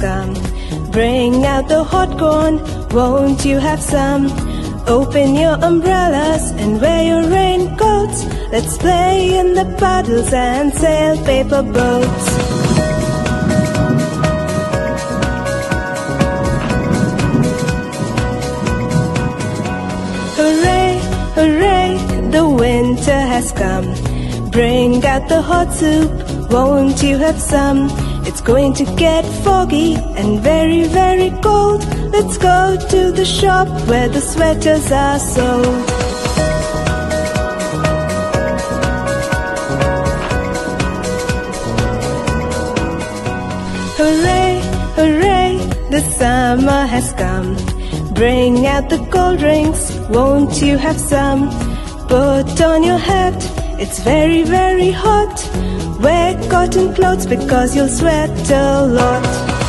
come. Bring out the hot corn, won't you have some? Open your umbrellas and wear your raincoats. Let's play in the puddles and sail paper boats. Hooray, hooray, the winter has come. Bring out the hot soup, won't you have some? It's going to get foggy and very, very cold. Let's go to the shop where the sweaters are sold. Hooray, hooray, the summer has come. Bring out the cold drinks, won't you have some? Put on your hat, it's very, very hot. Wear cotton clothes because you'll sweat a lot.